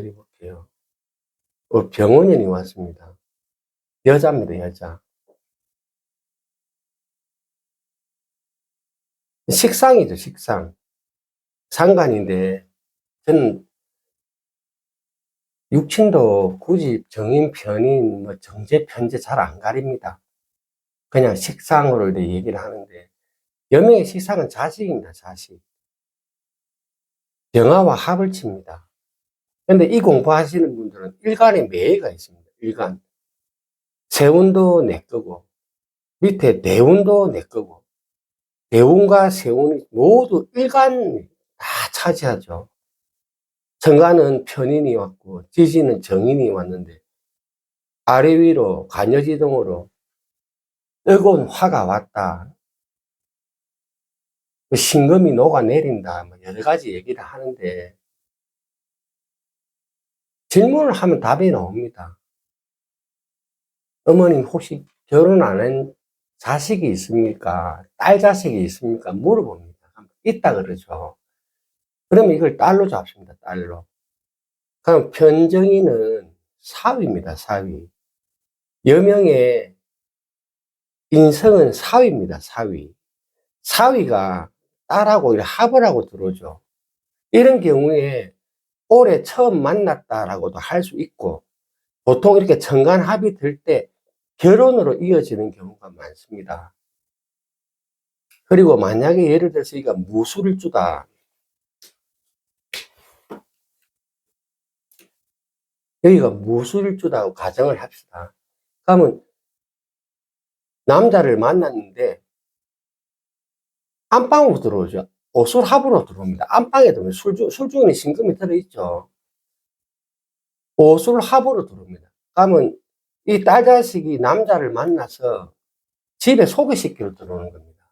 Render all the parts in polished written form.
드려볼게요. 병원연이 왔습니다. 여자입니다, 여자. 식상이죠, 식상. 상간인데, 저는 육친도 굳이 정인, 편인, 뭐 정제, 편제 잘 안 가립니다. 그냥 식상으로 이렇게 얘기를 하는데, 여명의 식상은 자식입니다, 자식. 병화와 합을 칩니다. 근데 이 공부하시는 분들은 일간에 매해가 있습니다. 일간. 세운도 내 거고, 밑에 대운도 내 거고, 대운과 세운이 모두 일간 다 차지하죠. 정관은 편인이 왔고, 지지는 정인이 왔는데, 아래 위로 간여지동으로 뜨거운 화가 왔다. 신금이 녹아내린다. 뭐 여러 가지 얘기를 하는데, 질문을 하면 답이 나옵니다. 어머님 혹시 결혼 안 한 자식이 있습니까? 딸 자식이 있습니까? 물어봅니다. 있다 그러죠. 그러면 이걸 딸로 잡습니다. 딸로. 그럼 편정이는 사위입니다. 사위. 여명의 인성은 사위입니다. 사위. 사위가 딸하고 합을 하고 들어오죠. 이런 경우에 올해 처음 만났다라고도 할 수 있고, 보통 이렇게 정관 합이 들 때 결혼으로 이어지는 경우가 많습니다. 그리고 만약에 예를 들어서 이가 무술을 주다. 여기가 무술을 주다고 가정을 합시다. 그러면 남자를 만났는데 안방으로 들어오죠. 오술합으로 들어옵니다. 안방에 들어오면 술중에 신금이 들어있죠. 오술합으로 들어옵니다. 그러면 이 딸 자식이 남자를 만나서 집에 소개시키러 들어오는 겁니다.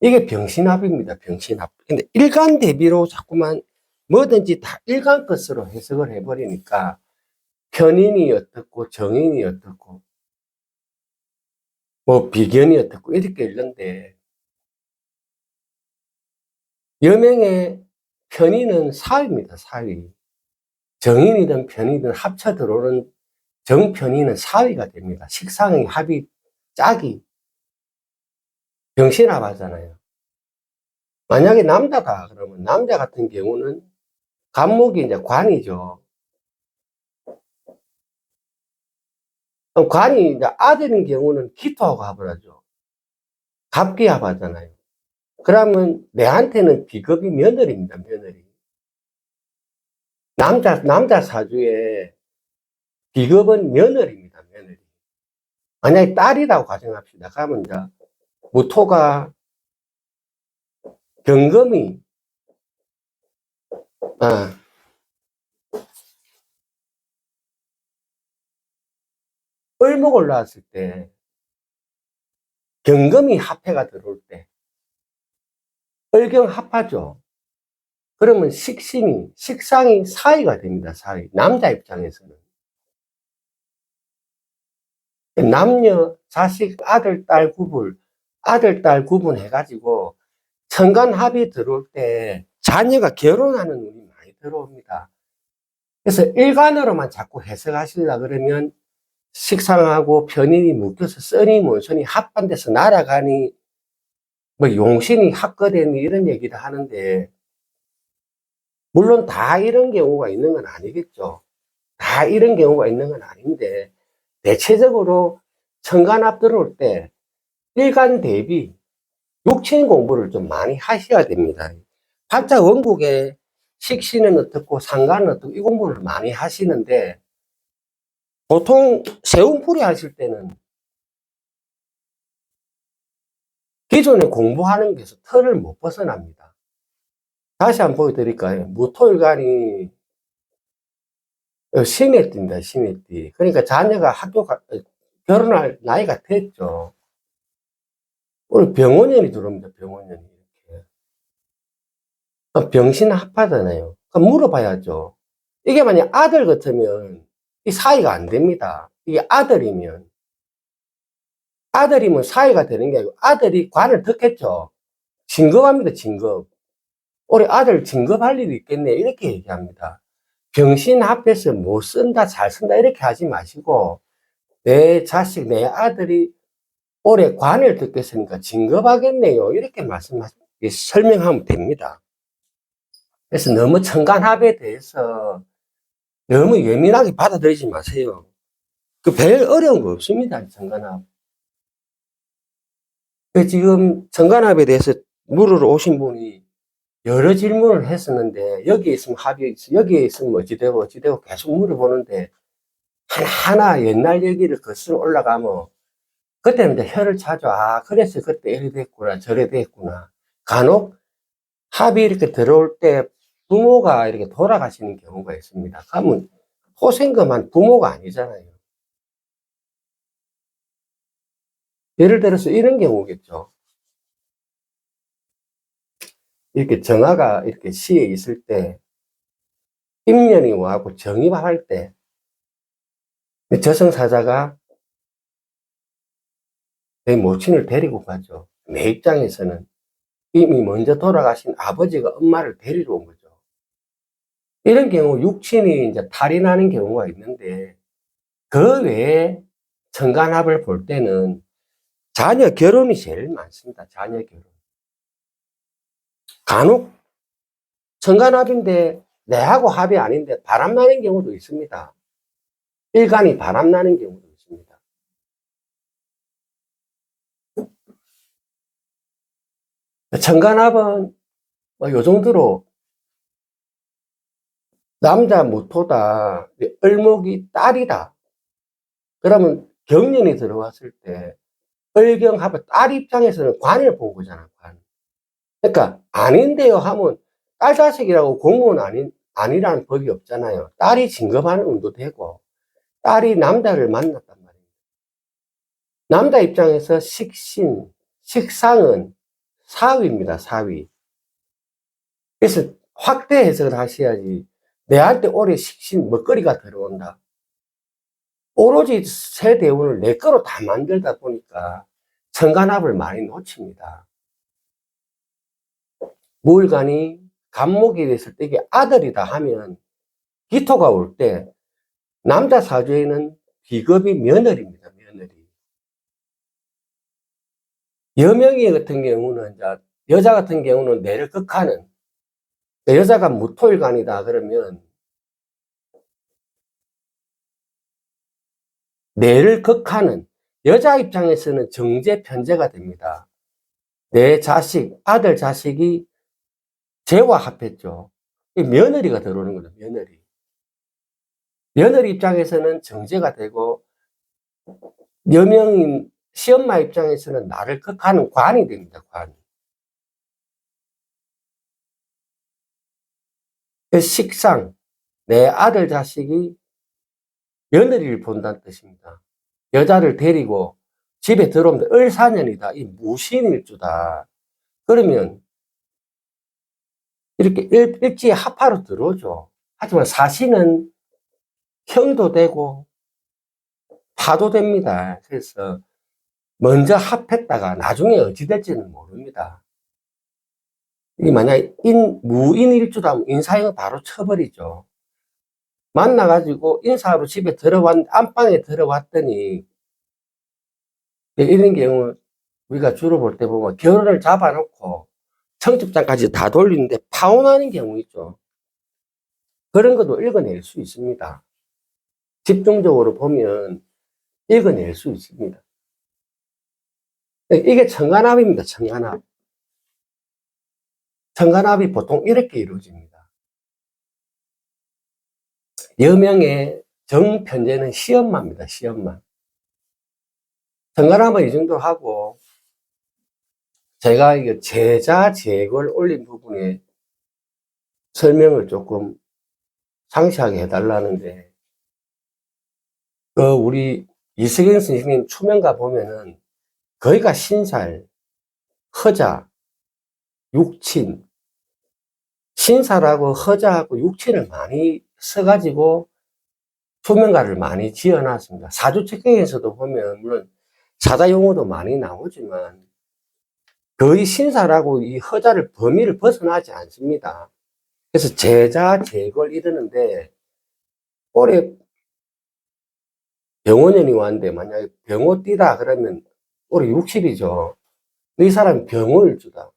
이게 병신합입니다. 병신합. 근데 일간 대비로 자꾸만 뭐든지 다 일간 것으로 해석을 해버리니까 편인이 어떻고 정인이 어떻고 뭐 비견이 어떻고 이렇게 읽는데, 여명의 편인은 사위입니다. 사위. 정인이든 편이든 합쳐 들어오는 정편이는 사위가 됩니다. 식상의 합이 짝이 병신합 하잖아요. 만약에 남자다 그러면 남자 같은 경우는 간목이 이제 관이죠. 그럼 관이 이제 아들인 경우는 기토하고 합을 하죠. 갑기합 하잖아요. 그러면 내한테는 비겁이 며느리입니다. 며느리. 남자 사주에 비겁은 며느리입니다. 며느리. 만약에 딸이라고 가정합시다. 그러면 이제 무토가 경금이 아, 을목을 낳았을 때 경금이 합해가 들어올 때 을경 합하죠. 그러면 식상이 사위가 됩니다. 사위. 남자 입장에서는. 남녀, 자식, 아들, 딸 구분해가지고 천간 합이 들어올 때 자녀가 결혼하는 운이 많이 들어옵니다. 그래서 일간으로만 자꾸 해석하시려 그러면 식상하고 편인이 묶여서 써니 문선이 합반돼서 날아가니 뭐 용신이 합거되니 이런 얘기를 하는데, 물론 다 이런 경우가 있는 건 아니겠죠. 다 이런 경우가 있는 건 아닌데, 대체적으로 천간합 들어올 때 일간 대비 육친 공부를 좀 많이 하셔야 됩니다. 팔자 원국에 식신은 어떻고 상관은 어떻고 이 공부를 많이 하시는데, 보통 세운풀이 하실 때는 기존에 공부하는 게서 틀을 못 벗어납니다. 다시 한번 보여드릴까요? 무토일간이 신의 띠입니다. 신의 띠. 그러니까 자녀가 결혼할 나이가 됐죠. 오늘 병원연이 들어옵니다. 병원연이. 이렇게. 병신 합하잖아요. 그럼 물어봐야죠. 이게 만약 아들 같으면 이 사이가 안 됩니다. 이게 아들이면 사이가 되는 게 아니고 아들이 관을 듣겠죠. 진급합니다. 진급. 올해 아들 진급할 일이 있겠네. 이렇게 얘기합니다. 병신 앞에서 못 쓴다, 잘 쓴다, 이렇게 하지 마시고, 내 자식, 내 아들이 올해 관을 듣겠으니까 진급하겠네요. 이렇게 설명하면 됩니다. 그래서 너무 천간합에 대해서 너무 예민하게 받아들이지 마세요. 그 별 어려운 거 없습니다, 천간합. 지금 천간합에 대해서 물으러 오신 분이 여러 질문을 했었는데, 여기에 있으면 합이 있어, 여기에 있으면 어찌되고 계속 물어보는데, 하나하나 옛날 얘기를 거슬러 올라가면, 그때는 이제 혀를 차죠. 아, 그래서 그때 이래 됐구나, 저래 됐구나. 간혹 합이 이렇게 들어올 때 부모가 이렇게 돌아가시는 경우가 있습니다. 그러면 호생금한 부모가 아니잖아요. 예를 들어서 이런 경우겠죠. 이렇게 정화가 이렇게 시에 있을 때, 임년이 와고 정입할 때, 저승사자가 내 모친을 데리고 가죠. 내 입장에서는 이미 먼저 돌아가신 아버지가 엄마를 데리러 온 거죠. 이런 경우 육친이 이제 탈이 나는 경우가 있는데, 그 외에 천간합을 볼 때는 자녀 결혼이 제일 많습니다. 자녀 결혼. 간혹 천간합인데 내하고 합이 아닌데 바람나는 경우도 있습니다. 일간이 바람나는 경우도 있습니다. 천간합은 요 정도로 남자 무토다, 을목이 딸이다. 그러면 경년이 들어왔을 때 을경합은 딸 입장에서는 관을 본 거잖아, 관. 그러니까 아닌데요 하면 딸 자식이라고 공무원 아니라는 법이 없잖아요. 딸이 진급하는 운도 되고 딸이 남자를 만났단 말이에요. 남자 입장에서 식상은 사위입니다, 사위. 그래서 확대 해석을 하셔야지. 내한테 올해 식신 먹거리가 들어온다. 오로지 새 대운을 내 거로 다 만들다 보니까 천간합을 많이 놓칩니다. 무을간이 간목이 됐을 때 이게 아들이다 하면 기토가 올 때 남자 사주에는 비급이 며느리입니다. 며느리. 여명이 같은 경우는 여자 같은 경우는 뇌를 극하는, 여자가 무토일간이다 그러면 뇌를 극하는, 여자 입장에서는 정제 편제가 됩니다. 내 자식, 아들 자식이 재와 합했죠. 며느리가 들어오는 거죠. 며느리. 며느리 입장에서는 정제가 되고, 여명인 시엄마 입장에서는 나를 극하는 관이 됩니다. 관. 식상, 내 아들 자식이 며느리를 본다는 뜻입니다. 여자를 데리고 집에 들어오면 을사년이다. 이 무신일주다. 그러면 이렇게 일지에 합하로 들어오죠. 하지만 사신은 형도 되고 파도 됩니다. 그래서 먼저 합했다가 나중에 어찌 될지는 모릅니다. 이 만약 무인일주다 하면 인사형을 바로 쳐버리죠. 만나가지고 인사하러 집에 안방에 들어왔더니, 이런 경우 우리가 주로 볼 때 보면 결혼을 잡아놓고 청첩장까지 다 돌리는데 파혼하는 경우 있죠. 그런 것도 읽어낼 수 있습니다. 집중적으로 보면 읽어낼 수 있습니다. 이게 천간합입니다. 천간합. 천간합이 보통 이렇게 이루어집니다. 여명의 정편제는 시엄마입니다. 시엄마. 천간합은 이 정도 하고, 제가 이게 제자 제걸 올린 부분에 설명을 조금 상세하게 해달라는데, 우리 이석영 선생님 추명가 보면은 거기가 신살, 허자, 육친, 신살하고 허자하고 육친을 많이 써가지고 추명가를 많이 지어놨습니다. 사주책경에서도 보면 물론 사자 용어도 많이 나오지만 거의 신사라고 이 허자를 범위를 벗어나지 않습니다. 그래서 제자, 제걸 이러는데 올해 병원연이 왔는데 만약에 병호 뛰다 그러면 올해 60이죠. 이 사람이 병을 주다.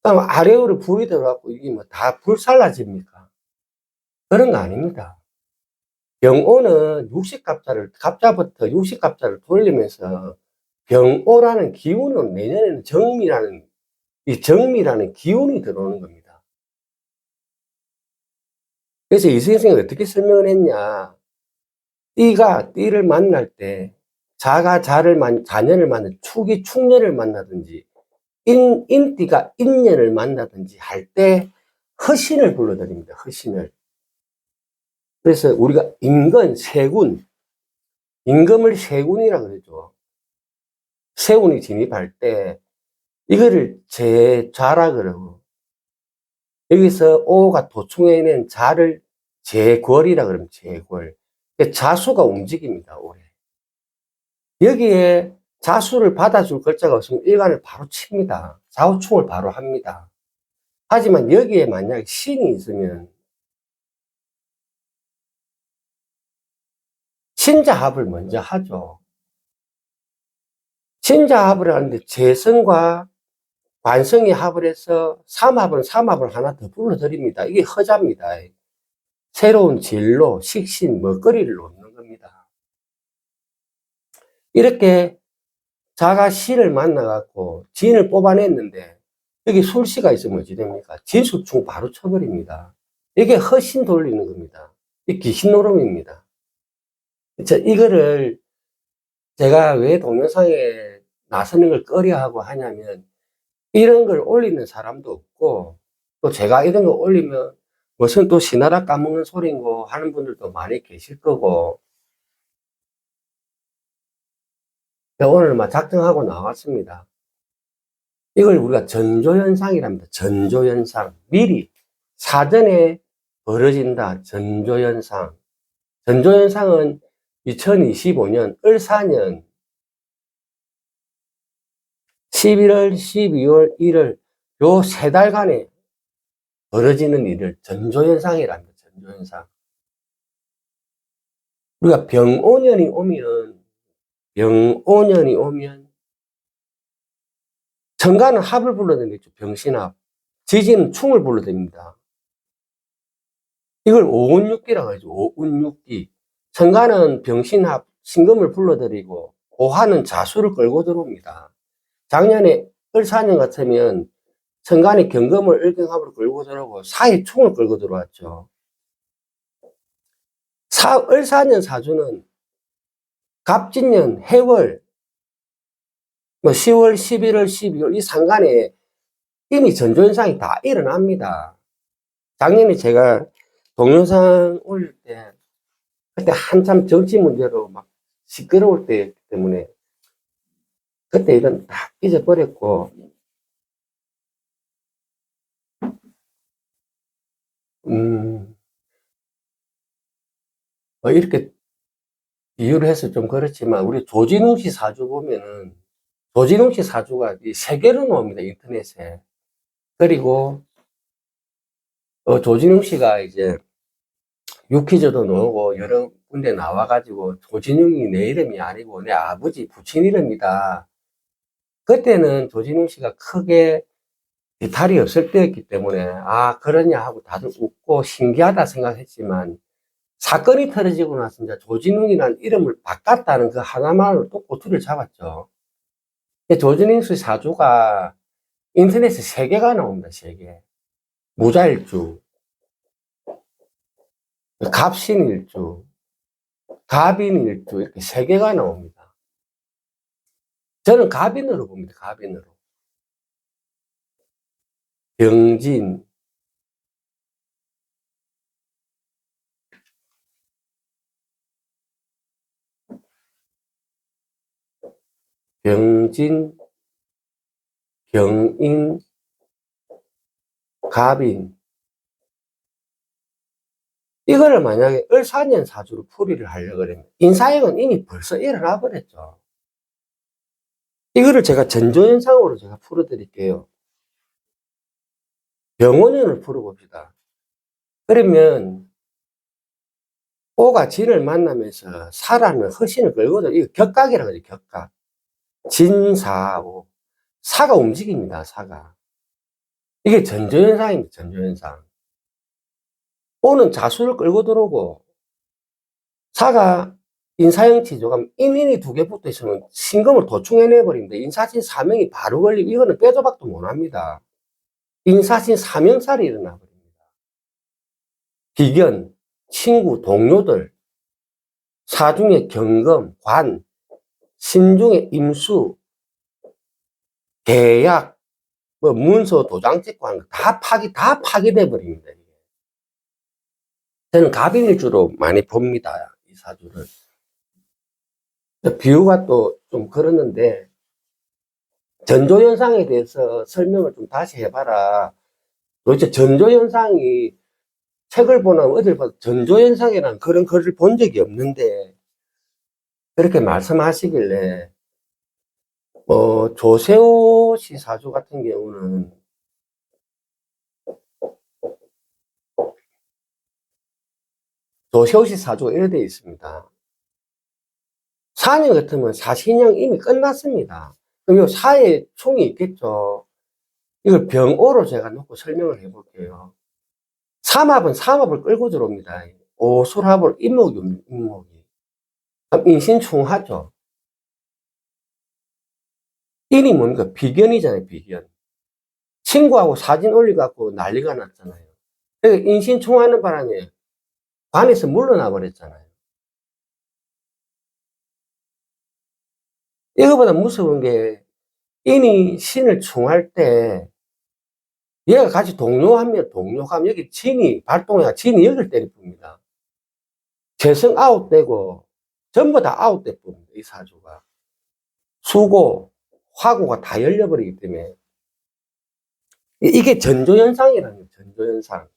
그럼 아래어를 불이 들어갖고 이게 뭐 다 불살라집니까? 그런 거 아닙니다. 병오는 갑자부터 60갑자를 돌리면서 병오라는 기운은 내년에는 이 정미라는 기운이 들어오는 겁니다. 그래서 이 선생이 어떻게 설명을 했냐. 띠를 만날 때 자가 자년을 만나 축이 축년을 만나든지 인띠가 인년을 만나든지 할 때 허신을 불러드립니다. 허신을. 그래서 우리가 세군, 임금을 세군이라 그러죠. 세운이 진입할 때 이거를 제좌라 그러고 여기서 오가 도충에 있는 자를 제궐이라 그러면 제궐. 자수가 움직입니다. 올해. 여기에 자수를 받아줄 글자가 없으면 일간을 바로 칩니다. 좌우충을 바로 합니다. 하지만 여기에 만약에 신이 있으면 신자합을 먼저 하죠. 신자합을 하는데 재성과 관성이 합을 해서 삼합을 하나 더 불러드립니다. 이게 허자입니다. 새로운 진로, 식신, 먹거리를 놓는 겁니다. 이렇게 자가 신을 만나갖고 진을 뽑아냈는데 여기 술씨가 있으면 어찌 됩니까? 진수충 바로 쳐버립니다. 이게 허신 돌리는 겁니다. 이 귀신 노름입니다. 이거를 제가 왜 동영상에 나서는 걸 꺼려하고 하냐면 이런 걸 올리는 사람도 없고 또 제가 이런 거 올리면 무슨 또 시나라 까먹는 소리인고 하는 분들도 많이 계실 거고 오늘 막 작정하고 나왔습니다. 이걸 우리가 전조현상이랍니다. 전조현상. 미리 사전에 벌어진다. 전조현상. 전조현상은 2025년 을사년 11월, 12월, 1월 요 세 달간에 벌어지는 일을 전조현상이랍니다. 전조현상. 우리가 병오년이 오면 천간은 합을 불러드리죠. 병신합. 지지는 충을 불러드립니다. 이걸 오운육기라고 하죠. 오운육기. 천간은 병신합, 신금을 불러드리고 오화는 자수를 끌고 들어옵니다. 작년에 을사년 같으면 천간이 경금을 을경합으로 끌고 들어오고 사의 충을 끌고 들어왔죠. 을사년 사주는 갑진년, 해월, 10월, 11월, 12월 이 상간에 이미 전조현상이 다 일어납니다. 작년에 제가 동영상 올릴 때 그때 한참 정치 문제로 막 시끄러울 때였기 때문에 그때 이건 다 잊어버렸고 이렇게 비유를 해서 좀 그렇지만 우리 조진웅 씨 사주 보면은 조진웅 씨 사주가 세 개로 나옵니다. 인터넷에. 그리고 조진웅 씨가 이제 유퀴즈도 나오고 여러 군데 나와가지고 조진웅이 내 이름이 아니고 내 아버지 부친 이름이다. 그때는 조진웅 씨가 크게 비탈이 없을 때였기 때문에 아 그러냐 하고 다들 웃고 신기하다 생각했지만 사건이 터지고 나서 이제 조진웅이라는 이름을 바꿨다는 그 하나만으로 또 꼬투리를 잡았죠. 조진웅 씨 사주가 인터넷에 세 개가 나옵니다. 세 개. 무자일주, 갑신일주, 갑인일주 이렇게 세 개가 나옵니다. 저는 갑인으로 봅니다. 갑인으로. 병진, 병진, 병인, 갑인. 이거를 만약에 을사년 사주로 풀이를 하려고 그러면 인사형은 이미 벌써 일어나 버렸죠. 이거를 제가 전조현상으로 제가 풀어드릴게요. 병원연을 풀어봅시다. 그러면 오가 진을 만나면서 사라는 허신을 끌거든. 이거 격각이라고 하죠, 격각. 진사오. 사가 움직입니다, 사가. 이게 전조현상입니다, 전조현상. 오는 자수를 끌고 들어오고, 사가 인사형 지조가 인인이 두 개 붙어 있으면 신금을 도충해내버립니다. 인사신 사명이 바로 걸리고, 이거는 빼도 박도 못 합니다. 인사신 사명살이 일어나 버립니다. 비견, 친구, 동료들, 사중의 경금, 관, 신중의 임수, 계약, 뭐 문서 도장 찍고 하는 거 다 파기돼 버립니다. 저는 갑인일주로 많이 봅니다. 이 사주를. 비유가 또 좀 그러는데, 전조현상에 대해서 설명을 좀 다시 해봐라. 도대체 전조현상이 책을 보나 어딜 봐도 전조현상이라는 그런 글을 본 적이 없는데, 그렇게 말씀하시길래, 조세호 씨 사주 같은 경우는, 조세호 씨 사주가 이렇게 되어 있습니다. 사년 같으면 사신형 이미 끝났습니다. 그럼 요 사에 총이 있겠죠. 이걸 병오로 제가 놓고 설명을 해볼게요. 삼합은 삼합을 끌고 들어옵니다. 오술합을 임목이, 임목이. 그럼 인신충하죠. 인이 뭡니까? 비견이잖아요, 비견. 친구하고 사진 올려갖고 난리가 났잖아요. 그러니까 인신충하는 바람에 관에서 물러나 버렸잖아요. 이거보다 무서운 게, 인이 신을 충할 때, 얘가 같이 동료하면 동료하면 여기 진이 발동해야 진이 여기를 때릴 뿐입니다. 재성 아웃되고 전부 다 아웃될 뿐입니다. 이 사주가. 수고, 화고가 다 열려버리기 때문에 이게 전조현상이라는 거예요. 전조현상.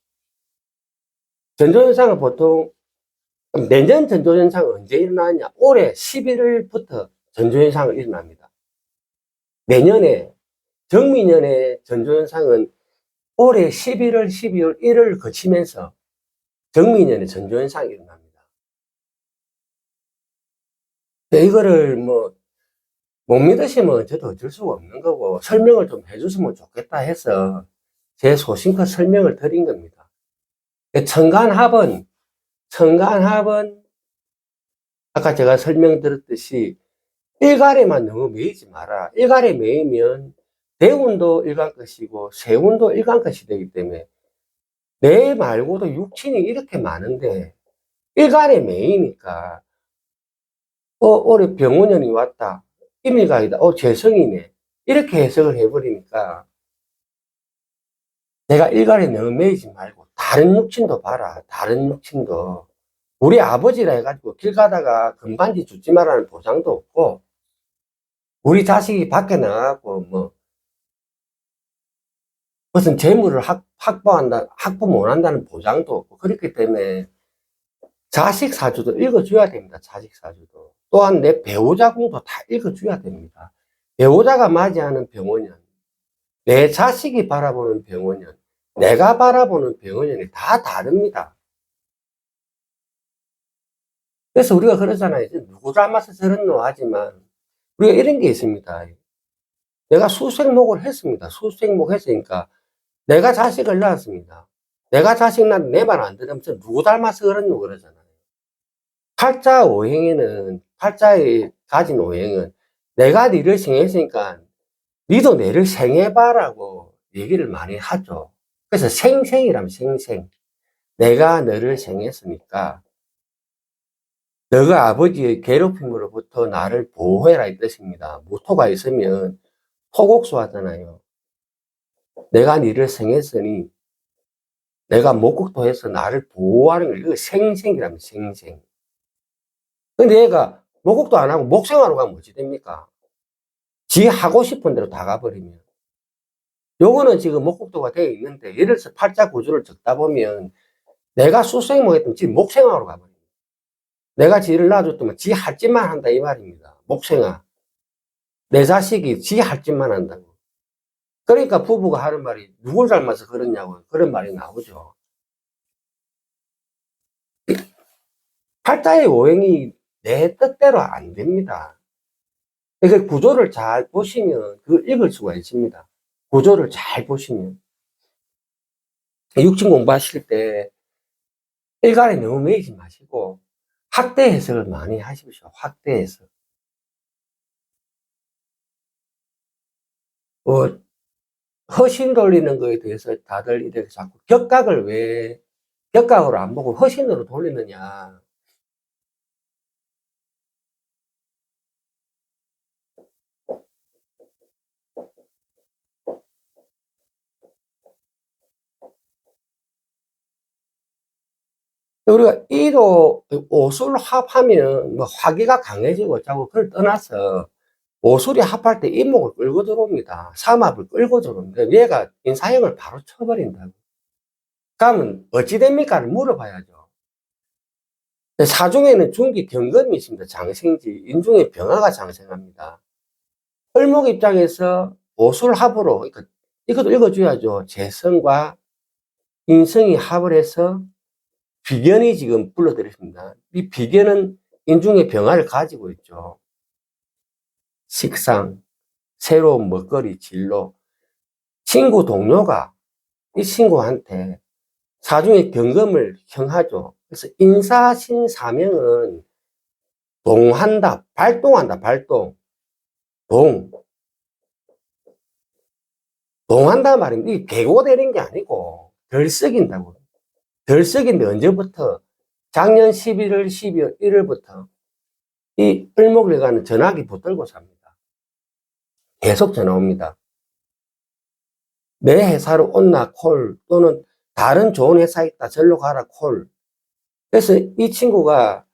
전조현상은 보통 내년 전조현상은 언제 일어나냐? 올해 11월부터 전조현상은 일어납니다. 내년에 정미년의 전조현상은 올해 11월, 12월, 1월 거치면서 정미년에 전조현상이 일어납니다. 이거를 못 믿으시면 저도 어쩔 수가 없는 거고, 설명을 좀 해줬으면 좋겠다 해서 제 소신껏 설명을 드린 겁니다. 청간합은 아까 제가 설명드렸듯이 일갈에만 너무 매이지 마라. 일갈에 매이면 대운도 일간 것이고 세운도 일간 것이 되기 때문에 내 말고도 육친이 이렇게 많은데 일간에 매이니까 올해 병원년이 왔다. 임일각이다. 재성이네. 이렇게 해석을 해버리니까 내가 일간에 너무 매이지 말고 다른 육친도 봐라. 다른 육친도. 우리 아버지라 해가지고 길 가다가 금반지 주지 말라는 보장도 없고, 우리 자식이 밖에 나가고 무슨 재물을 확보 못한다는 보장도 없고, 그렇기 때문에 자식 사주도 읽어줘야 됩니다. 자식 사주도. 또한 내 배우자 공도 다 읽어줘야 됩니다. 배우자가 맞이하는 병원년, 내 자식이 바라보는 병원년, 내가 바라보는 병원년이 다 다릅니다. 그래서 우리가 그러잖아요. 누구 닮아서 저런 노 하지만, 우리가 이런 게 있습니다. 내가 수생목을 했습니다. 수생목 했으니까, 내가 자식을 낳았습니다. 내가 자식 낳는 내 말 안 들으면서 누구 닮아서 그러노 그러잖아요. 팔자 오행에는, 팔자에 가진 오행은, 내가 니를 생했으니까, 니도 내를 생해봐라고 얘기를 많이 하죠. 그래서 생생이라면 생생. 내가 너를 생했으니까, 너가 아버지의 괴롭힘으로부터 나를 보호해라 이 뜻입니다. 무토가 있으면 토곡수 하잖아요. 내가 니를 생했으니 내가 목국토해서 나를 보호하는 걸, 이거 생생이라면 생생. 근데 얘가 목국도 안 하고 목생하러 가면 어찌 됩니까? 지 하고 싶은 대로 다 가버리면. 요거는 지금 목국토가 되어 있는데, 예를 들어서 팔자 구조를 적다 보면 내가 수생목 했더니 지 목생하러 가버립니다. 내가 지를 놔줬더만 지 할 짓만 한다 이 말입니다. 목생아. 내 자식이 지 할 짓만 한다고. 그러니까 부부가 하는 말이 누굴 닮아서 그러냐고 그런 말이 나오죠. 팔자의 오행이 내 뜻대로 안 됩니다. 그러니까 구조를 잘 보시면 그걸 읽을 수가 있습니다. 구조를 잘 보시면. 육신 공부하실 때 일간에 너무 매이지 마시고 확대 해석을 많이 하십시오. 확대 해석. 허신 돌리는 거에 대해서 다들 이렇게 자꾸 격각을 왜 격각으로 안 보고 허신으로 돌리느냐. 우리가 이도 오술 합하면 뭐 화기가 강해지고 자꾸 그걸 떠나서 오술이 합할 때 인목을 끌고 들어옵니다. 삼합을 끌고 들어오는데 얘가 인사형을 바로 쳐버린다고. 그러면 어찌 됩니까를 물어봐야죠. 사중에는 중기 경금이 있습니다. 장생지 인중에 병화가 장생합니다. 을목 입장에서 오술 합으로 그러니까 이것도 읽어줘야죠. 재성과 인성이 합을 해서 비견이 지금 불러들였습니다. 이 비견은 인중의 병화를 가지고 있죠. 식상, 새로운 먹거리, 진로. 친구 동료가 이 친구한테 사중의 경금을 형하죠. 그래서 인사신사명은 동한다, 발동한다, 발동. 동한다 말입니다. 이 개고되는 게 아니고 덜 썩인다고. 덜 썩인데 언제부터? 작년 11월, 12월, 1월부터 이 을목일간은 전화기 붙들고 삽니다. 계속 전화 옵니다. 내 회사로 온나 콜 또는 다른 좋은 회사 있다 절로 가라 콜. 그래서 이 친구가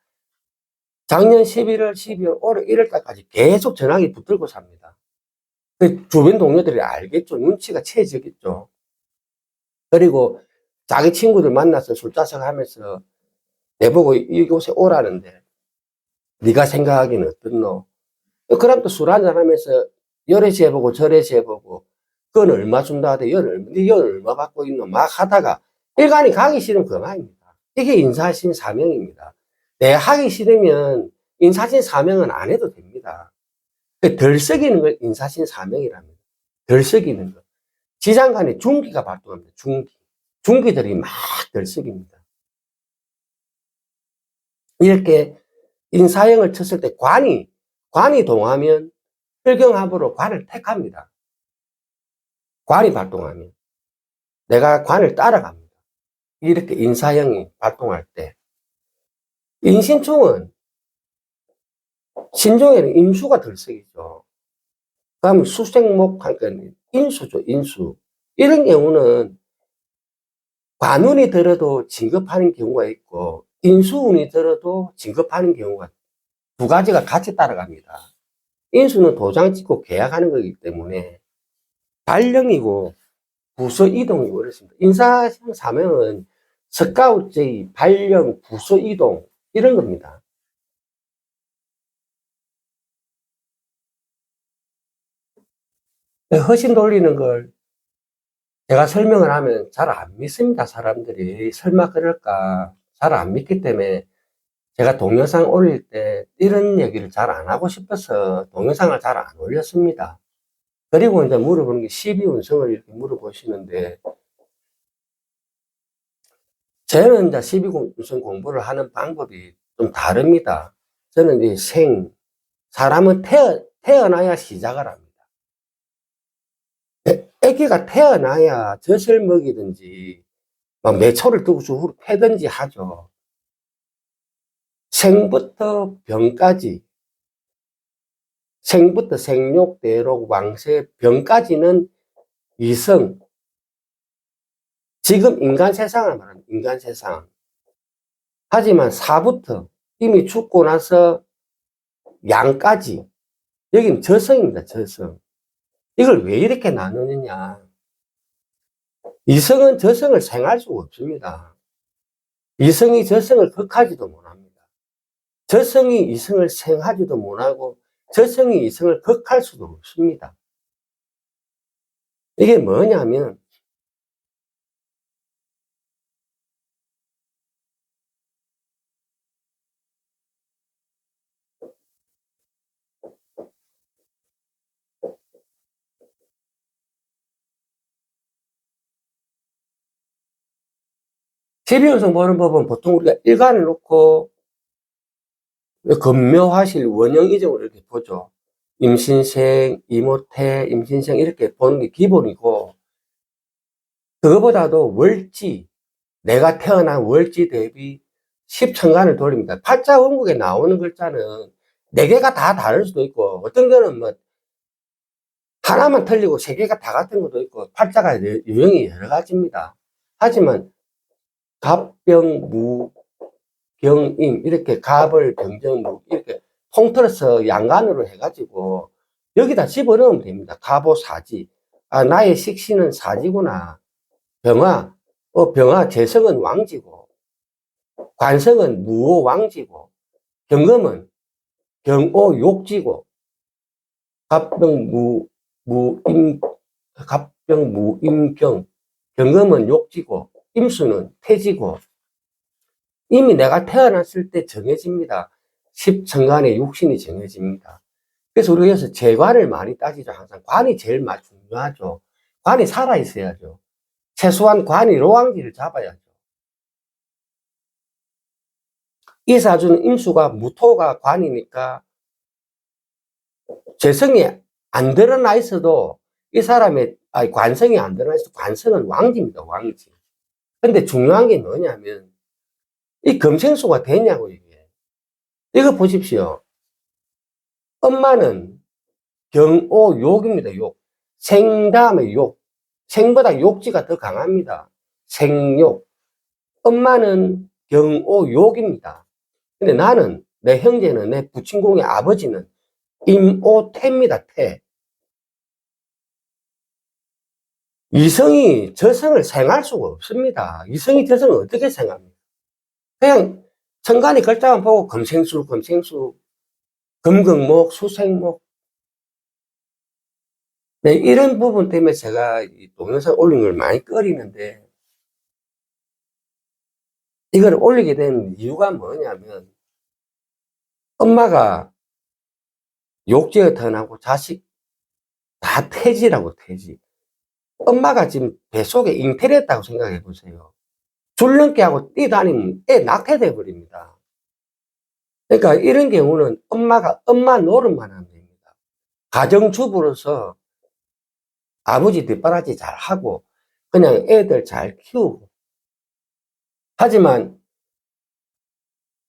작년 11월, 12월, 올해 1월달까지 계속 전화기 붙들고 삽니다. 주변 동료들이 알겠죠. 눈치가 채지겠죠. 그리고 자기 친구들 만나서 술자석 하면서 내보고 이곳에 오라는데 네가 생각하기는 어떻노? 그럼 또 술 한잔 하면서 열애시 해보고 저래시 해보고 그건 얼마 준다 하대 네 얼마 받고 있노? 막 하다가 일간이 가기 싫으면 그만입니다. 이게 인사신 사명입니다. 내 하기 싫으면 인사신 사명은 안 해도 됩니다. 덜 썩이는 걸 인사신 사명이랍니다. 덜 썩이는 거. 지장간에 중기가 발동합니다. 중기들이 막 덜 썩입니다. 이렇게 인사형을 쳤을 때 관이 동하면 혈경합으로 관을 택합니다. 관이 발동하면 내가 관을 따라갑니다. 이렇게 인사형이 발동할 때 인신충은 신종에는 임수가 들썩이죠. 그러면 수생목 그러니까 인수죠. 인수. 이런 경우는 관운이 들어도 진급하는 경우가 있고 인수운이 들어도 진급하는 경우가 두 가지가 같이 따라갑니다. 인수는 도장 찍고 계약하는 거기 때문에 발령이고 부서 이동이고 그렇습니다. 인사형 사명은 석가우제의 발령, 부서 이동 이런 겁니다. 허신 돌리는 걸 제가 설명을 하면 잘 안 믿습니다. 사람들이 설마 그럴까 잘 안 믿기 때문에 제가 동영상 올릴 때 이런 얘기를 잘 안 하고 싶어서 동영상을 잘 안 올렸습니다. 그리고 이제 물어보는 게 12운성을 이렇게 물어보시는데 저는 이제 12운성 공부를 하는 방법이 좀 다릅니다. 저는 이제 사람은 태어나야 시작을 합니다. 애기가 태어나야 젖을 먹이든지 막 매초를 두고 후로 패든지 하죠. 생부터 병까지 생부터 생욕, 대록, 왕세, 병까지는 이성. 지금 인간 세상을 말합니다. 인간 세상. 하지만 사부터 이미 죽고 나서 양까지 여기는 저성입니다. 저성. 이걸 왜 이렇게 나누느냐. 이성은 저성을 생할 수가 없습니다. 이성이 저성을 극하지도 못합니다. 저성이 이성을 생하지도 못하고 저성이 이성을 극할 수도 없습니다. 이게 뭐냐면, 지배현상 보는 법은 보통 우리가 일간을 놓고 금묘화실 원형 이정으로 이렇게 보죠. 임신생, 이모태, 임신생 이렇게 보는 게 기본이고, 그거보다도 월지, 내가 태어난 월지 대비 10천간을 돌립니다. 팔자 원국에 나오는 글자는 4개가 다 다를 수도 있고, 어떤 거는 뭐 하나만 틀리고 3개가 다 같은 것도 있고, 팔자가 유형이 여러 가지입니다. 하지만 갑병, 무, 경임 이렇게 갑을 병정무 이렇게 통틀어서 양간으로 해가지고 여기다 집어넣으면 됩니다. 갑오사지. 아, 나의 식신은 사지구나. 병화, 병화 재성은 왕지고 관성은 무오 왕지고 경금은 경오 욕지고 갑병 무임 갑병 무임경 경금은 욕지고 임수는 태지고 이미 내가 태어났을 때 정해집니다. 10천간의 육신이 정해집니다. 그래서 우리가 여기서 재관을 많이 따지죠. 항상 관이 제일 중요하죠. 관이 살아있어야죠. 최소한 관이 로왕지를 잡아야죠. 이 사주는 임수가 무토가 관이니까 재성이 안 드러나 있어도 이 사람의 관성이 안 드러나 있어도 관성은 왕지입니다. 왕지. 근데 중요한 게 뭐냐면 이 금생수가 되냐고 이게. 이거 보십시오. 엄마는 경오욕입니다. 욕. 생 다음에 욕. 생보다 욕지가 더 강합니다. 생욕. 엄마는 경오욕입니다. 근데 나는, 내 형제는, 내 부친공의 아버지는 임오태입니다. 태. 이성이 저성을 생할 수가 없습니다. 이성이 저성을 어떻게 생합니까? 그냥 천간이 글자만 보고 금생수, 금극목, 수생목. 네, 이런 부분 때문에 제가 이 동영상 올린 걸 많이 꺼리는데, 이걸 올리게 된 이유가 뭐냐면, 엄마가 욕지에 태어나고 자식 다 태지라고, 태지. 엄마가 지금 뱃속에 잉태했다고 생각해 보세요. 줄넘기 하고 뛰다니면 애 낙태돼 버립니다. 그러니까 이런 경우는 엄마가 엄마 노릇만 하면 됩니다. 가정주부로서 아버지 뒷바라지 잘 하고, 그냥 애들 잘 키우고. 하지만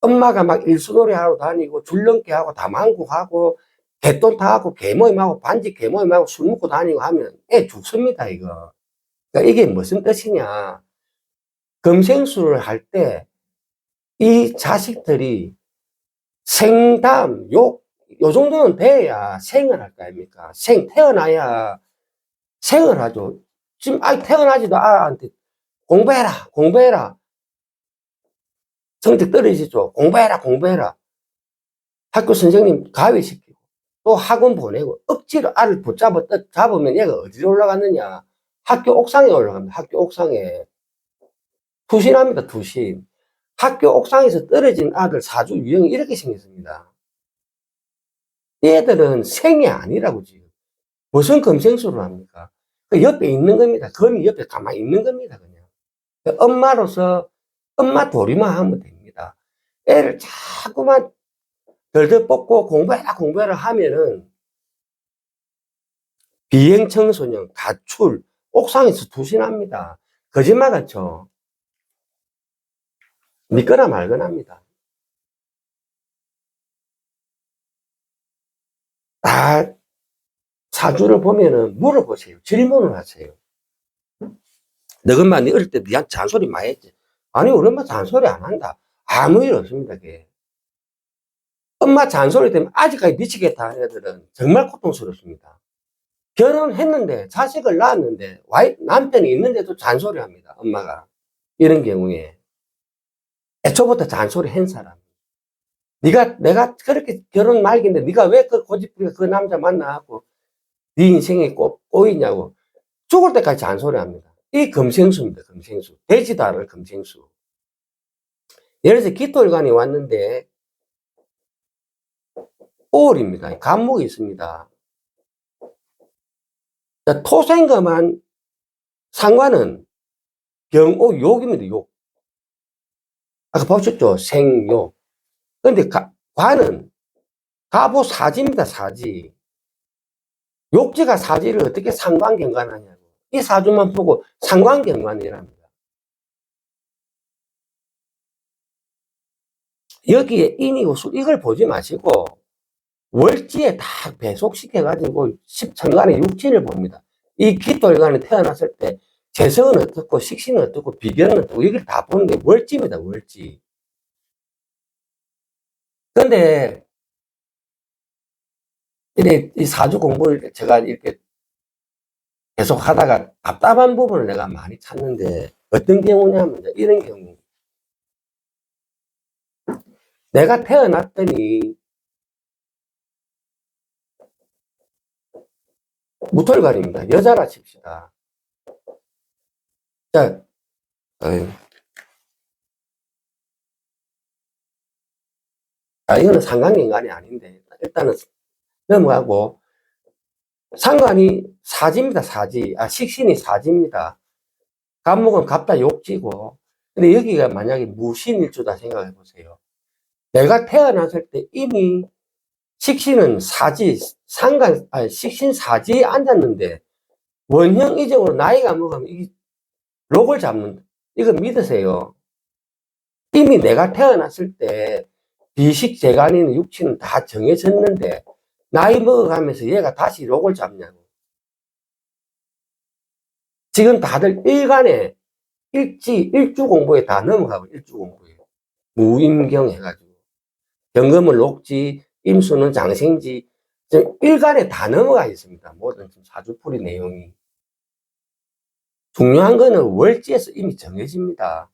엄마가 막 일수놀이 하러 다니고 줄넘기 하고 다망구하고 개돈 타고 개모임하고 반지 개모임하고 술 먹고 다니고 하면 애 죽습니다 이거. 그러니까 이게 무슨 뜻이냐. 금생수를 할 때 이 자식들이 생담 요 정도는 돼야 생을 할 거 아닙니까. 태어나야 생을 하죠. 지금 태어나지도 아한테 공부해라 성적 떨어지죠. 공부해라. 학교 선생님 가위시키고 또 학원 보내고 억지로 알을 잡으면 얘가 어디로 올라갔느냐. 학교 옥상에 올라갑니다. 학교 옥상에. 투신합니다. 투신. 학교 옥상에서 떨어진 아들 사주 유형이 이렇게 생겼습니다. 얘들은 생이 아니라고 지금. 무슨 금생수를 합니까? 그 옆에 있는 겁니다. 금이 옆에 가만히 있는 겁니다. 그냥. 엄마로서 엄마 도리만 하면 됩니다. 애를 자꾸만 덜덜 뽑고 공부해라 하면은 비행 청소년, 가출, 옥상에서 투신합니다. 거짓말 같죠? 믿거나 말거나 합니다. 다 사주를 보면은 물어보세요. 질문을 하세요. 너 엄마 네 어릴 때 니한테 잔소리 많이 했지? 아니 우리 엄마 잔소리 안 한다. 아무 일 없습니다. 그게. 엄마 잔소리 때문에 아직까지 미치겠다 하는 애들은 정말 고통스럽습니다. 결혼했는데 자식을 낳았는데 남편이 있는데도 잔소리합니다. 엄마가. 이런 경우에 애초부터 잔소리 한 사람. 내가 그렇게 결혼 말기인데 네가 왜 그 고집부리가 그 남자 만나고 네 인생에 꼬이냐고 죽을 때까지 잔소리합니다. 이 금생수입니다. 금생수. 되지도 않을 금생수. 예를 들어서 기토일관이 왔는데 5월입니다. 간목이 있습니다. 토생과만 상관은 경오 욕입니다. 욕. 아까 보셨죠? 생욕. 근데 관은 가보 사지입니다. 사지. 욕지가 사지를 어떻게 상관경관하냐고. 이 사주만 보고 상관경관이랍니다. 여기에 인이고 술 이걸 보지 마시고 월지에 다 배속시켜가지고 십천간의 육진을 봅니다. 이 기토일간에 태어났을 때 재성은 어떻고 식신은 어떻고 비견은 어떻고 이걸 다 보는 게 월지입니다. 월지. 근데 이 사주 공부를 제가 이렇게 계속 하다가 답답한 부분을 내가 많이 찾는데 어떤 경우냐면 이런 경우. 내가 태어났더니 무털관입니다. 여자라 칩시다. 자, 이거는 상관인간이 아닌데 일단은 넘어가고 상관이 사지입니다. 사지. 식신이 사지입니다. 간목은 갑다 욕지고. 근데 여기가 만약에 무신일주다 생각해 보세요. 내가 태어났을 때 이미 식신은 사지, 식신 사지에 앉았는데 원형 이적으로 나이가 먹으면 이 록을 잡는, 이거 믿으세요. 이미 내가 태어났을 때 비식 재간이는 육치는 다 정해졌는데 나이 먹어가면서 얘가 다시 록을 잡냐고. 지금 다들 일간에 일주 공부에 다 넘어가고 일주 공부에 무임경 해가지고 경금은 록지, 임수는 장생지, 일간에 다 넘어가 있습니다. 모든 사주풀이 내용이. 중요한 거는 월지에서 이미 정해집니다.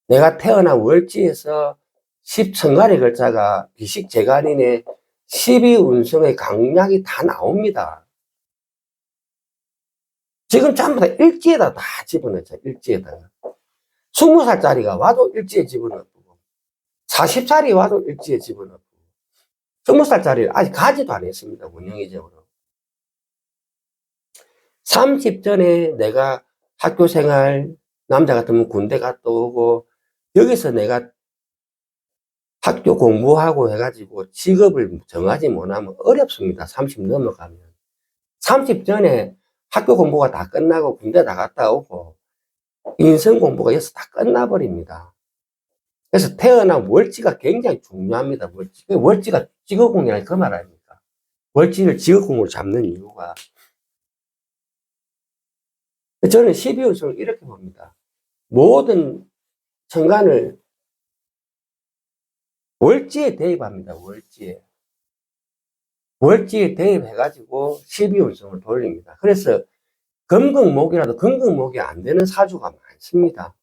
내가 태어난 월지에서 10천간의 글자가 비식재간인의 12운성의 강약이 다 나옵니다. 지금 전부 다 일지에다 다 집어넣죠. 일지에다가. 20살짜리가 와도 일지에 집어넣고 40살이 와도 일지에 집어넣고 20살짜리를 아직 가지도 안 했습니다. 운영이적으로. 30 전에 내가 학교생활, 남자 같으면 군대 갔다 오고 여기서 내가 학교 공부하고 해가지고 직업을 정하지 못하면 어렵습니다. 30 넘어가면. 30 전에 학교 공부가 다 끝나고 군대 다 갔다 오고 인성 공부가 여기서 다 끝나버립니다. 그래서 태어난 월지가 굉장히 중요합니다. 월지가 직업공이라는 그 말 아닙니까? 월지를 직업공으로 잡는 이유가 저는 12호성을 이렇게 봅니다. 모든 천간을 월지에 대입합니다. 월지에 대입해가지고 12운성을 돌립니다. 그래서 금극목이라도 금극목이 안 되는 사주가 많습니다.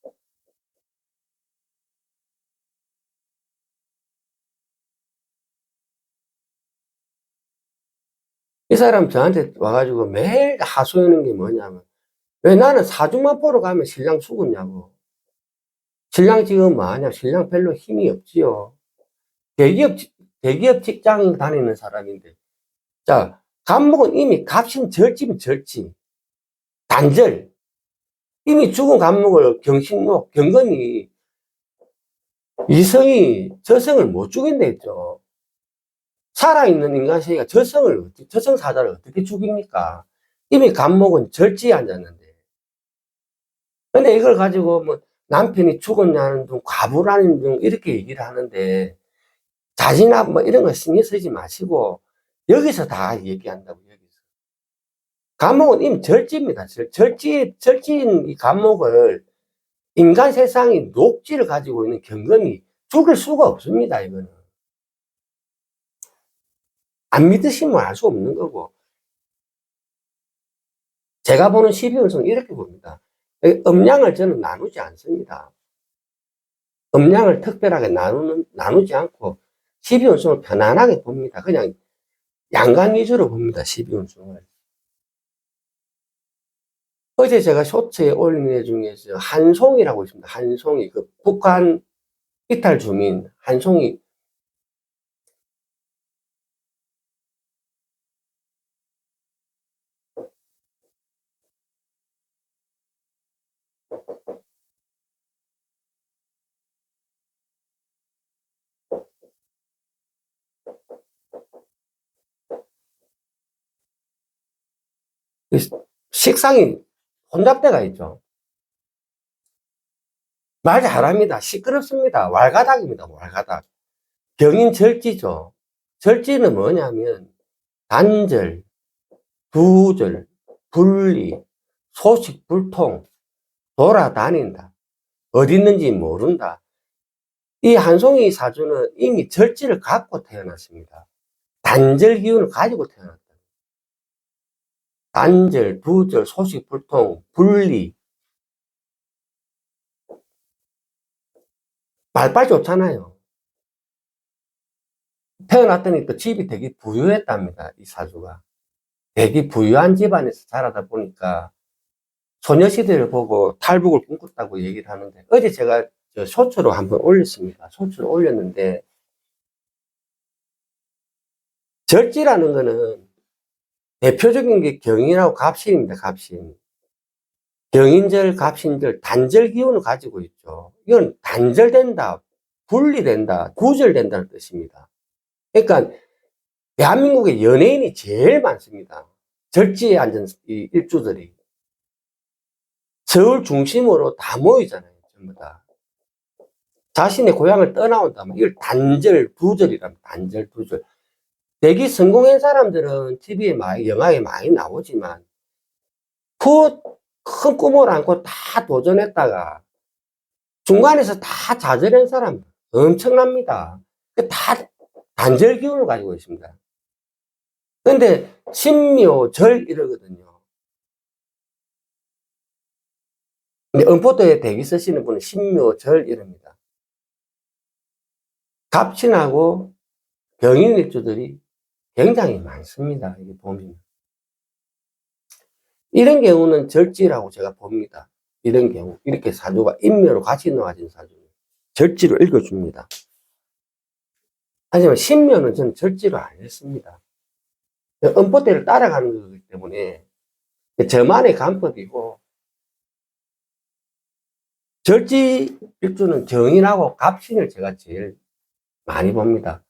이 사람 저한테 와가지고 매일 하소연하는 게 뭐냐면 왜 나는 사주만 보러 가면 신랑 죽었냐고. 신랑 지금 뭐하냐. 신랑 별로 힘이 없지요. 대기업 직장 다니는 사람인데 자, 간목은 이미 갑신 절지면 절지. 단절. 이미 죽은 간목을 경신목, 경건이 이성이 저성을 못 죽인다 했죠. 살아있는 인간세계가 저성사자를 어떻게 죽입니까? 이미 간목은 절지에 앉았는데. 근데 이걸 가지고 뭐 남편이 죽었냐는 둥, 과부라는 둥, 이렇게 얘기를 하는데 자진아 뭐 이런 거 신경 쓰지 마시고 여기서 다 얘기한다고, 여기서. 간목은 이미 절지입니다. 절지인 이 간목을 인간 세상이 녹지를 가지고 있는 경건이 죽일 수가 없습니다, 이거는. 안 믿으시면 알 수 없는 거고. 제가 보는 12운성 이렇게 봅니다. 음양을 저는 나누지 않습니다. 음양을 특별하게 나누지 않고 12운승을 편안하게 봅니다. 그냥 양강 위주로 봅니다. 12운승을. 어제 제가 쇼츠에 올린 애 중에서 한송이라고 있습니다. 한송이, 그 북한 이탈 주민, 한송이. 식상이 혼잡대가 있죠. 말 잘합니다. 시끄럽습니다. 왈가닥입니다. 왈가닥. 병인 절지죠. 절지는 뭐냐면 단절, 두절, 분리, 소식 불통, 돌아다닌다. 어디 있는지 모른다. 이 한송이 사주는 이미 절지를 갖고 태어났습니다. 단절 기운을 가지고 태어났다. 단절, 두절, 소식 불통, 분리. 말빨 좋잖아요. 태어났더니 또 집이 되게 부유했답니다. 이 사주가. 되게 부유한 집안에서 자라다 보니까 소녀시대를 보고 탈북을 꿈꿨다고 얘기를 하는데, 어제 제가 쇼츠로 한번 올렸습니다. 쇼츠로 올렸는데, 절지라는 거는 대표적인 게 경인하고 갑신입니다. 갑신. 경인절, 갑신절, 단절 기운을 가지고 있죠. 이건 단절된다, 분리된다, 두절된다는 뜻입니다. 그러니까 대한민국에 연예인이 제일 많습니다. 절지에 앉은 이 일주들이. 서울 중심으로 다 모이잖아요. 전부 다. 자신의 고향을 떠나온다면 이걸 단절, 두절이랍니다. 단절, 두절. 대기 성공한 사람들은 TV에 많이, 영화에 많이 나오지만 큰 꿈을 안고 다 도전했다가 중간에서 다 좌절한 사람 엄청납니다. 다 단절 기운을 가지고 있습니다. 그런데 신묘절 이러거든요. 근데 음포도에 대기 쓰시는 분은 신묘절 이럽니다. 갑신하고 병인일주들이 굉장히 많습니다. 이게 보면. 이런 경우는 절지라고 제가 봅니다. 이런 경우. 이렇게 사주가 인묘로 같이 놓아진 사주는 절지로 읽어줍니다. 하지만 신묘는 저는 절지로 안 했습니다. 음포대를 따라가는 거기 때문에 저만의 간법이고, 절지 일주는 정인하고 갑신을 제가 제일 많이 봅니다.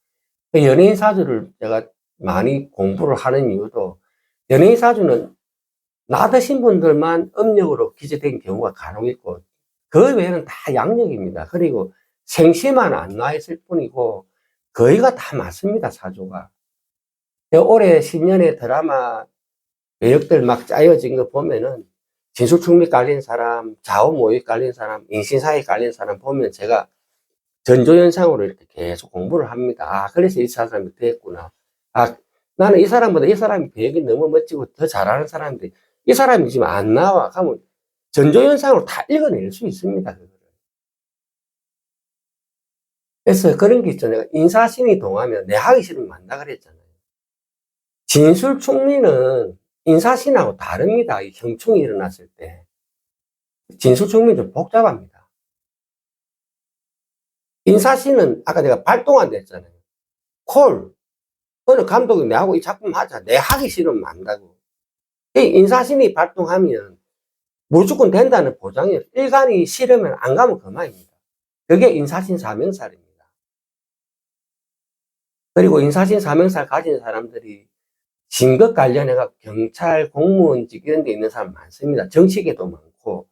연예인 사주를 제가 많이 공부를 하는 이유도, 연예인 사주는 나 드신 분들만 음력으로 기재된 경우가 간혹 있고, 그 외에는 다 양력입니다. 그리고 생시만 안 나와 있을 뿐이고, 거의가 다 맞습니다, 사주가. 올해 10년의 드라마 외역들 막 짜여진 거 보면은, 진술충미 깔린 사람, 좌우모의 깔린 사람, 인신사에 깔린 사람 보면 제가 전조현상으로 이렇게 계속 공부를 합니다. 아, 그래서 이 사람이 됐구나. 아, 나는 이 사람보다 이 사람이 배역이 너무 멋지고 더 잘하는 사람인데, 이 사람이 지금 안 나와. 하면 전조현상으로 다 읽어낼 수 있습니다. 그래서 그런 게 있죠. 내가 인사신이 동하면 내 하기 싫으면 만다 그랬잖아요. 진술충미는 인사신하고 다릅니다. 이 형충이 일어났을 때. 진술충미는 좀 복잡합니다. 인사신은 아까 내가 발동한다 했잖아요. 콜. 어느 감독이 내하고 이 작품 하자. 내 하기 싫으면 만다고. 이 인사신이 발동하면 무조건 된다는 보장이에요. 일간이 싫으면 안 가면 그만입니다. 그게 인사신 사명살입니다. 그리고 인사신 사명살 가진 사람들이 진급 관련해서 경찰, 공무원직 이런 데 있는 사람 많습니다. 정치계도 많고.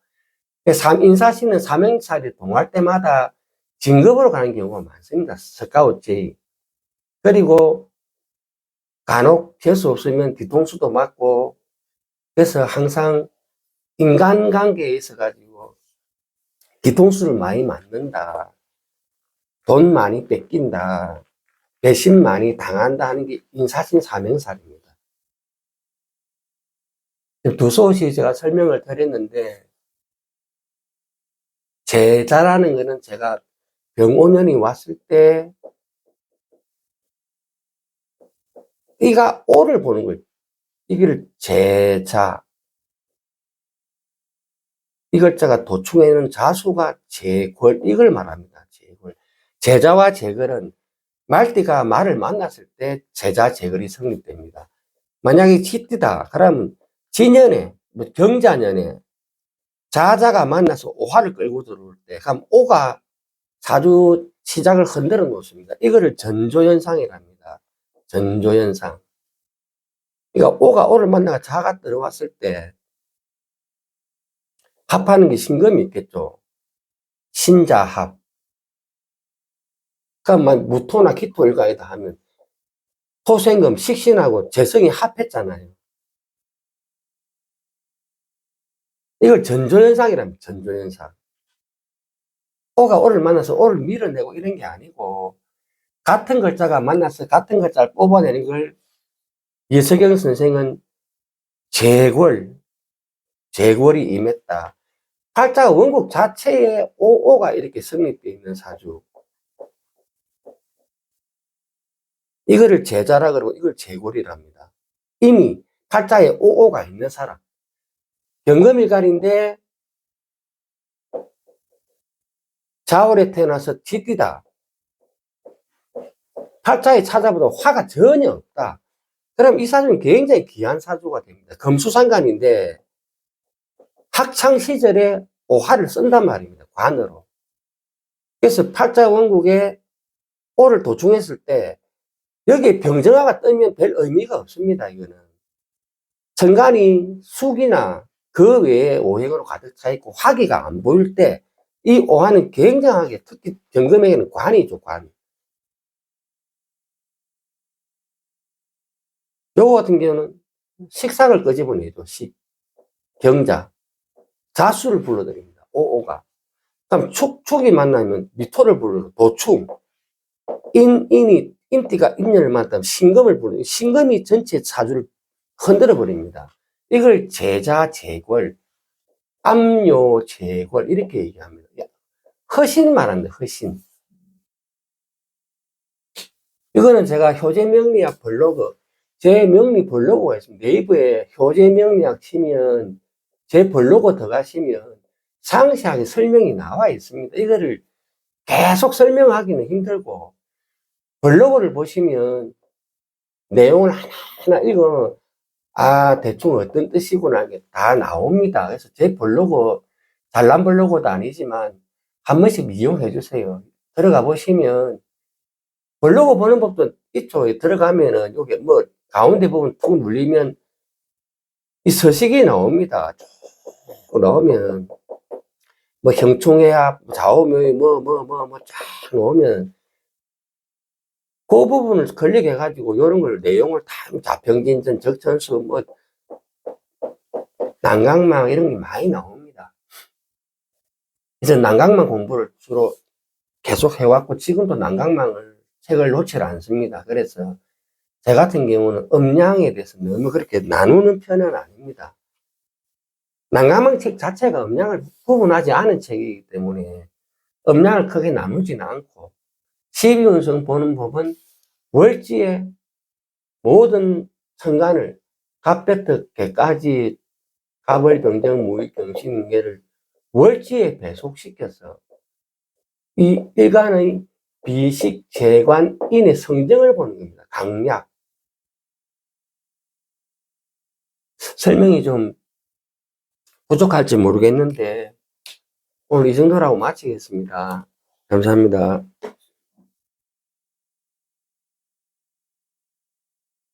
인사신은 사명살이 동할 때마다 진급으로 가는 경우가 많습니다. 스카우트. 그리고 간혹 재수 없으면 뒤통수도 맞고, 그래서 항상 인간관계에 있어가지고 뒤통수를 많이 맞는다. 돈 많이 뺏긴다. 배신 많이 당한다 하는 게 인사신 사명살입니다. 두서없이 제가 설명을 드렸는데, 제자라는 거는 제가 병오년이 왔을 때 이가 오를 보는 거예요. 이걸 제자. 이 글자가 도충에는 자수가 제궐, 이걸 말합니다. 제궐. 제자와 제걸은 말띠가 말을 만났을 때 제자, 제걸이 성립됩니다. 만약에 치띠다. 그러면 진연에, 뭐 경자년에 자자가 만나서 오화를 끌고 들어올 때, 그럼 오가 사주 시작을 흔들어 놓습니다. 이거를 전조현상이랍니다. 전조현상. 그러니까 오가 오를 만나가 자가 들어왔을 때 합하는 게 신금이 있겠죠. 신자합. 그러니까 무토나 기토 일가에다 하면 토생금, 식신하고 재성이 합했잖아요. 이걸 전조현상이랍니다. 전조현상. 오가 오를 만나서 오를 밀어내고 이런 게 아니고 같은 글자가 만나서 같은 글자를 뽑아내는 걸 이석영 선생은 재궐이 임했다. 팔자 원국 자체에 오가 이렇게 성립되어 있는 사주. 이거를 제자라 그러고 이걸 재궐이랍니다. 이미 팔자에 오가 있는 사람. 경금일간인데 자월에 태어나서 쥐띠다. 팔자에 찾아보도 화가 전혀 없다. 그럼 이 사주는 굉장히 귀한 사주가 됩니다. 금수상관인데 학창 시절에 오화를 쓴단 말입니다. 관으로. 그래서 팔자 원국에 오를 도충했을 때 여기에 병정화가 뜨면 별 의미가 없습니다. 이거는 천간이 숙이나 그 외에 오행으로 가득 차 있고 화기가 안 보일 때 이 오화는 굉장하게, 특히 경금에게는 관이죠. 관. 요거 같은 경우는 식상을 끄집어내죠. 식, 경자, 자수를 불러드립니다. 오가. 그럼 축이 만나면 미토를 부르고 도충, 인띠가 인연을 만나면 신금을 부르고 신금이 전체 사주를 흔들어 버립니다. 이걸 제자 제궐, 암요 제궐 이렇게 얘기합니다. 허신 말합니다. 허신. 이거는 제가 효제명리학 블로그, 제 명리 블로그가 있습니다. 네이버에 효제명리학 치면 제 블로그 들어가시면 상세하게 설명이 나와 있습니다. 이거를 계속 설명하기는 힘들고 블로그를 보시면 내용을 하나하나 읽어 대충 어떤 뜻이구나 이게 다 나옵니다. 그래서 제 블로그 잘난 블로그도 아니지만 한 번씩 이용해 주세요. 들어가 보시면 블로그 보는 법도 있죠. 들어가면은 여기 뭐 가운데 부분 툭 눌리면 이 서식이 나옵니다. 쭉 나오면 뭐 형충해합, 좌우묘의 쫙 나오면 그 부분을 클릭해가지고 이런 걸 내용을 다 자평진전, 적천수, 뭐 난강망 이런 게 많이 나옵니다. 그래서 난강망 공부를 주로 계속 해왔고 지금도 난강망을 책을 놓지 않습니다. 그래서 제 같은 경우는 음양에 대해서 너무 그렇게 나누는 편은 아닙니다. 난강망 책 자체가 음양을 구분하지 않은 책이기 때문에 음양을 크게 나누지는 않고 12운성 보는 법은 월지의 모든 천간을 갑배특 개까지 갑을병정 무익경신인계를 월지에 배속시켜서 이 일간의 비식 재관인의 성정을 보는 겁니다. 강약. 설명이 좀 부족할지 모르겠는데 오늘 이 정도라고 마치겠습니다. 감사합니다.